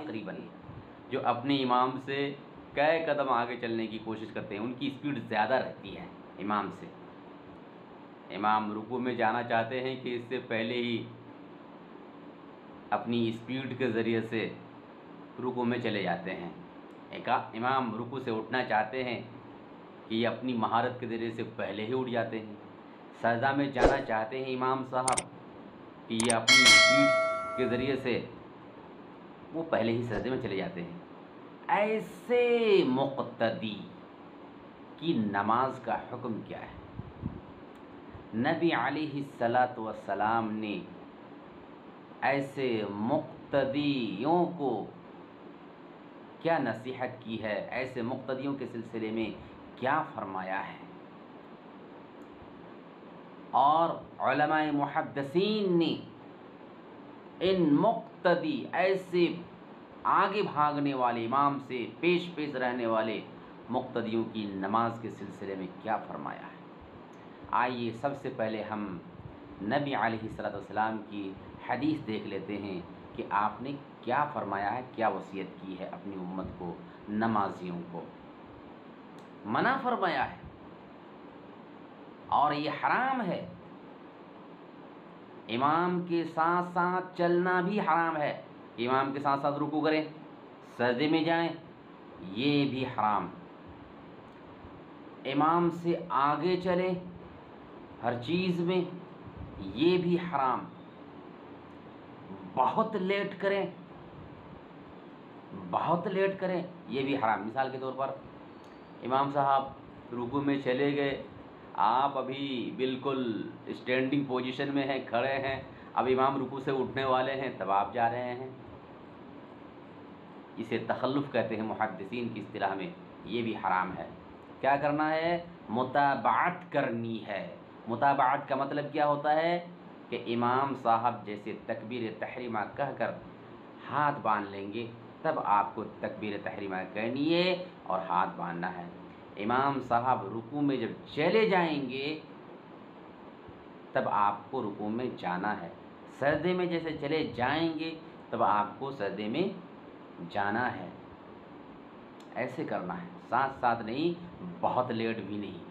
تقریباً جو اپنے امام سے کئی قدم آگے چلنے کی کوشش کرتے ہیں، ان کی اسپیڈ زیادہ رہتی ہے امام سے۔ امام رکوع میں جانا چاہتے ہیں کہ اس سے پہلے ہی اپنی اسپیڈ کے ذریعے سے رکوع میں چلے جاتے ہیں۔ امام رکوع سے اٹھنا چاہتے ہیں کہ یہ اپنی مہارت کے ذریعے سے پہلے ہی اٹھ جاتے ہیں۔ سجدہ میں جانا چاہتے ہیں امام صاحب کہ یہ اپنی اسپیڈ کے ذریعے سے وہ پہلے ہی سجدے میں چلے جاتے ہیں۔ ایسے مقتدی کی نماز کا حکم کیا ہے؟ نبی علیہ الصلاۃ والسلام نے ایسے مقتدیوں کو کیا نصیحت کی ہے، ایسے مقتدیوں کے سلسلے میں کیا فرمایا ہے؟ اور علماء محدثین نے ان مقتدی، ایسے آگے بھاگنے والے امام سے پیش رہنے والے مقتدیوں کی نماز کے سلسلے میں کیا فرمایا ہے؟ آئیے سب سے پہلے ہم نبی علیہ الصلوۃ والسلام کی حدیث دیکھ لیتے ہیں کہ آپ نے کیا فرمایا ہے، کیا وصیت کی ہے اپنی امت کو، نمازیوں کو۔ منع فرمایا ہے اور یہ حرام ہے۔ امام کے ساتھ ساتھ چلنا بھی حرام ہے، امام کے ساتھ ساتھ رکوع کریں، سجدے میں جائیں، یہ بھی حرام۔ امام سے آگے چلیں ہر چیز میں، یہ بھی حرام۔ بہت لیٹ کریں، یہ بھی حرام۔ مثال کے طور پر امام صاحب رکوع میں چلے گئے، آپ ابھی بالکل اسٹینڈنگ پوزیشن میں ہیں، کھڑے ہیں، اب امام رکوع سے اٹھنے والے ہیں، تب آپ جا رہے ہیں، اسے تخلف کہتے ہیں محدثین کی اصطلاح میں، یہ بھی حرام ہے۔ کیا کرنا ہے؟ متابعت کرنی ہے۔ متابعت کا مطلب کیا ہوتا ہے کہ امام صاحب جیسے تکبیر تحریمہ کہہ کر ہاتھ باندھ لیں گے، تب آپ کو تکبیر تحریمہ کہنی ہے اور ہاتھ باندھنا ہے۔ امام صاحب رکوع میں جب چلے جائیں گے تب آپ کو رکوع میں جانا ہے۔ سجدے میں جیسے چلے جائیں گے تب آپ کو سجدے میں جانا ہے۔ ایسے کرنا ہے، ساتھ ساتھ نہیں، بہت لیٹ بھی نہیں۔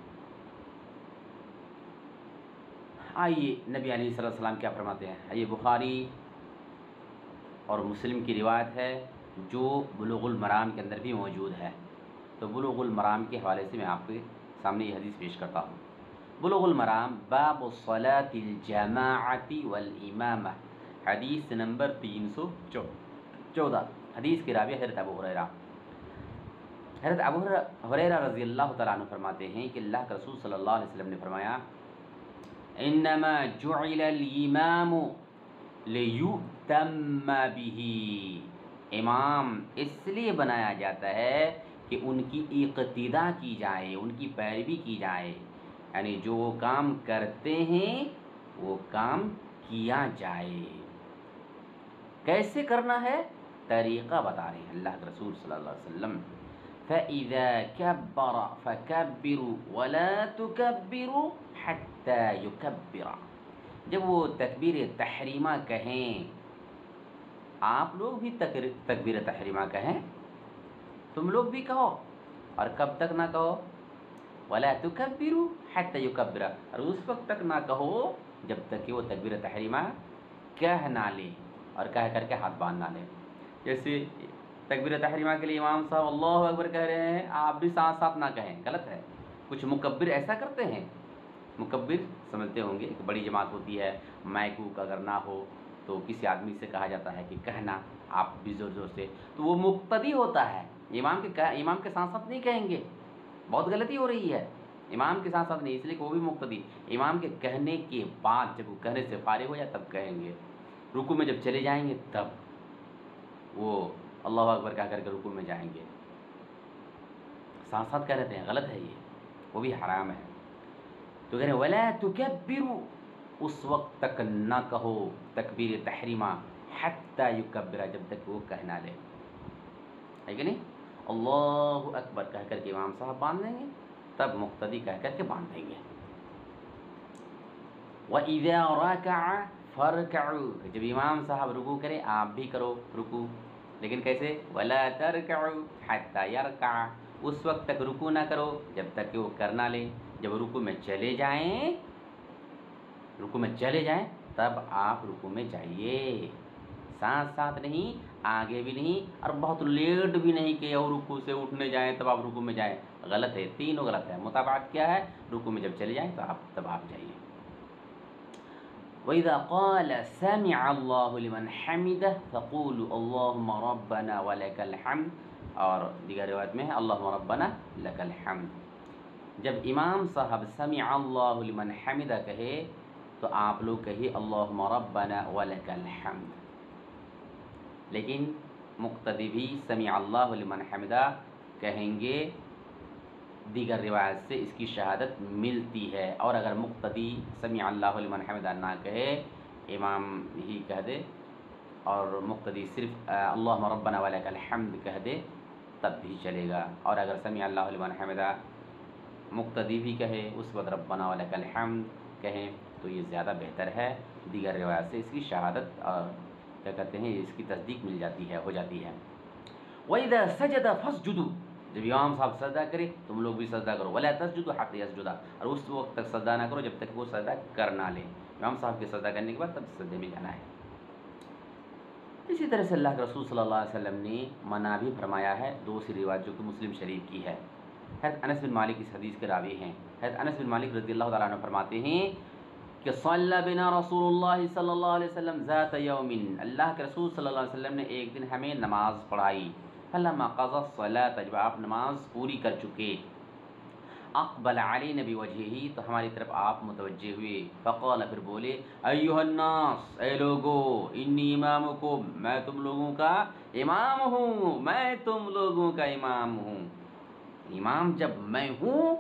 آئیے نبی علیہ الصلوۃ والسلام کیا فرماتے ہیں۔ یہ بخاری اور مسلم کی روایت ہے جو بلوغ المرام کے اندر بھی موجود ہے۔ تو بلوغ المرام کے حوالے سے میں آپ کے سامنے یہ حدیث پیش کرتا ہوں۔ بلوغ المرام باب صلاۃ الجماعۃ والامامہ، حدیث نمبر 314۔ حدیث کے راوی حضرت ابو ہریرہ رضی اللہ تعالیٰ عنہ فرماتے ہیں کہ اللہ کے رسول صلی اللہ علیہ وسلم نے فرمایا، انما جعل الامام لیؤتم بہ، امام اس لیے بنایا جاتا ہے کہ ان کی اقتداء کی جائے، ان کی پیروی کی جائے، یعنی جو وہ کام کرتے ہیں وہ کام کیا جائے۔ کیسے کرنا ہے؟ طریقہ بتا رہے ہیں اللہ کے رسول صلی اللہ علیہ وسلم۔ فَإِذَا كَبَّرَ فَكَبِّرُوا وَلَا تُكَبِّرُوا حَتَّى يُكَبِّرَ، جب وہ تکبیر تحریمہ کہیں، آپ لوگ بھی تکبیر تحریمہ کہیں، تم لوگ بھی کہو، اور کب تک نہ کہو؟ وَلَا تُكَبِّرُوا حَتَّى يُكَبِّرَ، اور اس وقت تک نہ کہو جب تک کہ وہ تکبیر تحریمہ کہہ نہ لے اور کہہ کر کے ہاتھ باندھ نہ لے۔ جیسے تکبیر تحریمہ کے لیے امام صاحب اللہ اکبر کہہ رہے ہیں، آپ بھی ساتھ ساتھ نہ کہیں، غلط ہے۔ کچھ مکبر ایسا کرتے ہیں، مکبر سمجھتے ہوں گے، ایک بڑی جماعت ہوتی ہے، مائک اگر نہ ہو تو کسی آدمی سے کہا جاتا ہے کہ کہنا، آپ بھی زور زور سے، تو وہ مقتدی ہوتا ہے، امام کے ساتھ ساتھ نہیں کہیں گے، بہت غلطی ہو رہی ہے، امام کے ساتھ ساتھ نہیں، اس لیے کہ وہ بھی مقتدی، امام کے کہنے کے بعد جب وہ کہنے سے فارغ ہو جائے تب کہیں گے۔ رکوع میں جب چلے جائیں گے تب وہ اللہ اکبر کہہ کر کے رکوع میں جائیں گے، ساتھ ساتھ کہہ رہتے ہیں، غلط ہے، یہ وہ بھی حرام ہے۔ تو کہہ رہے وَلَا تُكَبِّرُوا، اس وقت تک نہ کہو تکبیر تحریمہ، حَتَّى يُكَبِّرَ، جب تک وہ کہہ نہ لے، ہے کہ نہیں؟ اللہ اکبر کہہ کر کے امام صاحب باندھ دیں گے، تب مقتدی کہہ کر کے باندھ دیں گے۔ وَإِذَا رَكَعَ فَارْكَعُوا، جب امام صاحب رکوع کرے آپ بھی کرو رکوع، لیکن کیسے؟ وَلَا تَرْكَعُوا حَتَّى يَرْكَعَ، اس وقت تک رکوع نہ کرو جب تک کہ وہ کرنا لے. جب رکوع میں چلے جائیں تب آپ رکوع میں جائیے، ساتھ ساتھ نہیں، آگے بھی نہیں، اور بہت لیٹ بھی نہیں کہ اور رکوع سے اٹھنے جائیں تب آپ رکوع میں جائیں. غلط ہے، تینوں غلط ہے. متابعت کیا ہے؟ رکوع میں جب چلے جائیں تو تب آپ جائیے. وَإِذَا قَالَ سَمِعَ اللَّهُ لِمَنْ حَمِدَهُ فَقُولُوا اللَّهُمَّ رَبَّنَا وَلَكَ الْحَمْدُ، اور دیگر روایت میں ہے اللَّهُمَّ رَبَّنَا لَكَ الْحَمْدُ. جب امام صاحب سمع اللہ لمن حمدہ کہے تو آپ لوگ کہیے اللہم ربنا ولک الحمد. لیکن مقتدی بھی سمع اللہ لمن حمدہ کہیں گے، دیگر روایت سے اس کی شہادت ملتی ہے. اور اگر مقتدی سمع اللہ لمن حمدہ نہ کہے، امام ہی کہہ دے اور مقتدی صرف اللہم ربنا ولک الحمد کہہ دے تب بھی چلے گا. اور اگر سمع اللہ لمن حمدہ مقتدی بھی کہے اس وقت ربنا ولک الحمد کہیں تو یہ زیادہ بہتر ہے. دیگر روایت سے اس کی شہادت اور کیا کہتے ہیں اس کی تصدیق مل جاتی ہے، ہو جاتی ہے. وَإِذَا سَجَدَ فَاسْجُدُوا، جب امام صاحب سجدہ کرے تم لوگ بھی سجدہ کرو. وَلَا تَسْجُدُوا حَتَّى يَسْجُدَ، اور اس وقت تک سجدہ نہ کرو جب تک وہ سجدہ کر نہ لے. امام صاحب کے سجدہ کرنے کے بعد تب سجدے میں جانا ہے. اسی طرح سے اللہ کے رسول صلی اللہ علیہ وسلم نے منع بھی فرمایا ہے. دوسری روایت جو کہ مسلم شریف کی ہے، حضرت انس بن مالک اس حدیث کے راوی ہیں. حضرت انس بن مالک رضی اللہ تعالیٰ عنہ فرماتے ہیں کہ صلی بنا رسول اللہ صلی اللہ علیہ وسلم ذات یوم، اللہ کے رسول صلی اللہ علیہ وسلم نے ایک دن ہمیں نماز پڑھائی. فلما قضى الصلاة، جب آپ نماز پوری کر چکے، اقبل علینا بوجہہ، تو ہماری طرف آپ متوجہ ہوئے. فقال، پھر بولے، ایھا الناس، اے لوگو، انی امامکم، میں تم لوگوں کا امام ہوں، میں تم لوگوں کا امام ہوں. امام جب میں ہوں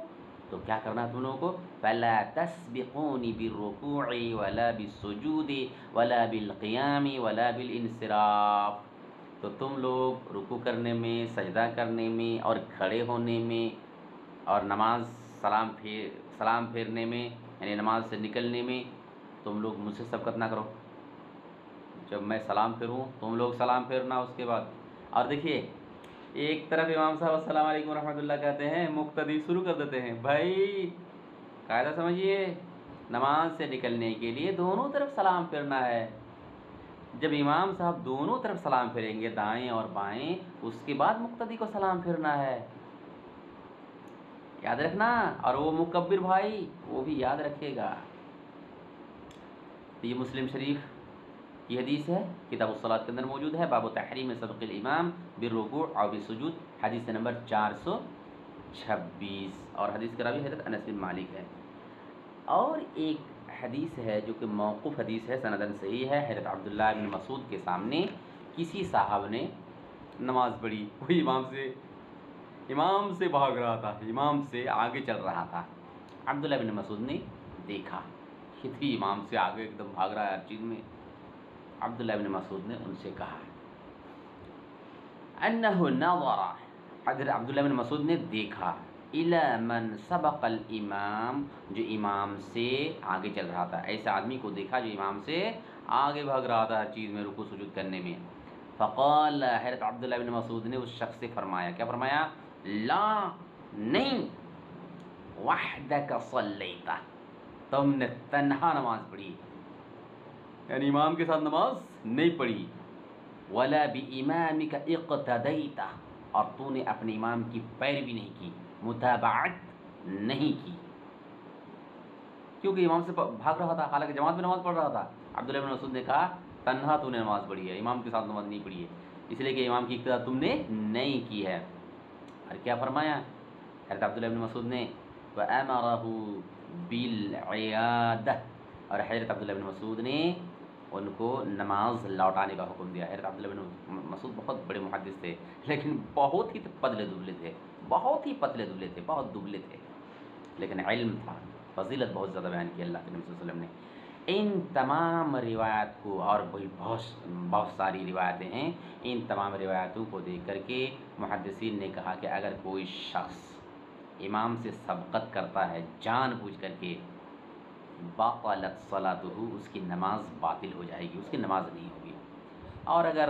تو کیا کرنا تم لوگوں کو؟ فلا تسبقونی بالرکوع ولا بالسجود ولا بالقیام ولا بالانصراف، تو تم لوگ رکوع کرنے میں، سجدہ کرنے میں اور کھڑے ہونے میں اور نماز سلام پھیرنے میں، یعنی نماز سے نکلنے میں تم لوگ مجھ سے سبقت نہ کرو. جب میں سلام پھیروں تم لوگ سلام پھیرنا اس کے بعد. اور دیکھیے ایک طرف امام صاحب السلام علیکم ورحمۃ اللہ کہتے ہیں، مقتدی شروع کر دیتے ہیں. بھائی قاعدہ سمجھیے، نماز سے نکلنے کے لیے دونوں طرف سلام پھیرنا ہے. جب امام صاحب دونوں طرف سلام پھیریں گے، دائیں اور بائیں، اس کے بعد مقتدی کو سلام پھیرنا ہے. یاد رکھنا. اور وہ مکبر بھائی وہ بھی یاد رکھے گا. تو یہ مسلم شریف کی حدیث ہے، کتاب الصلاۃ کے اندر موجود ہے. باب تحریم سبق الامام بالرکوع او بالسجود، حدیث نمبر 426، اور حدیث کا راوی حضرت انس بن مالک ہے. اور ایک حدیث ہے جو کہ موقوف حدیث ہے، سندن صحیح ہے. حضرت عبداللہ بن مسعود کے سامنے کسی صاحب نے نماز پڑھی، کوئی امام سے بھاگ رہا تھا، امام سے آگے چل رہا تھا. عبداللہ بن مسعود نے دیکھا کہ تھی امام سے آگے ایک دم بھاگ رہا ہے ہر چیز میں. عبداللہ بن مسعود نے ان سے کہا انہ نظر، حضرت عبداللہ بن مسعود نے دیکھا، الی من سبق الامام، جو امام سے آگے چل رہا تھا، ایسے آدمی کو دیکھا جو امام سے آگے بھاگ رہا تھا ہر چیز میں، رکوع سجود کرنے میں. فقال، حضرت عبداللہ بن مسعود نے اس شخص سے فرمایا، کیا فرمایا؟ لا، نہیں، وحدک صلیت، تم نے تنہا نماز پڑھی، یعنی امام کے ساتھ نماز نہیں پڑھی. ولا بامامک اقتدیت، اور تو نے اپنے امام کی پیروی نہیں کی، متابعت نہیں کی، کیونکہ امام سے بھاگ رہا تھا، حالانکہ جماعت میں نماز پڑھ رہا تھا. عبداللہ بن مسعود نے کہا تنہا تو نے نماز پڑھی ہے، امام کے ساتھ نماز نہیں پڑھی ہے، اس لیے کہ امام کی اقتدا تم نے نہیں کی ہے. اور کیا فرمایا حضرت عبداللہ بن مسعود نے؟ وَأَمَرَهُ بِالْعِيَادَةِ، اور حضرت عبداللہ بن مسعود نے ان کو نماز لوٹانے کا حکم دیا. حضرت عبداللہ بن مسعود بہت بڑے محدث تھے، لیکن بہت ہی پتلے دبلے تھے، بہت دبلے تھے، لیکن علم تھا، فضیلت بہت زیادہ بیان کی اللہ کے نبی صلی اللہ علیہ وسلم نے. ان تمام روایات کو، اور بہت ساری روایتیں ہیں، ان تمام روایتوں کو دیکھ کر کے محدثین نے کہا کہ اگر کوئی شخص امام سے سبقت کرتا ہے جان بوجھ کر کے، باطلت صلاتہ، اس کی نماز باطل ہو جائے گی، اس کی نماز نہیں ہوگی. اور اگر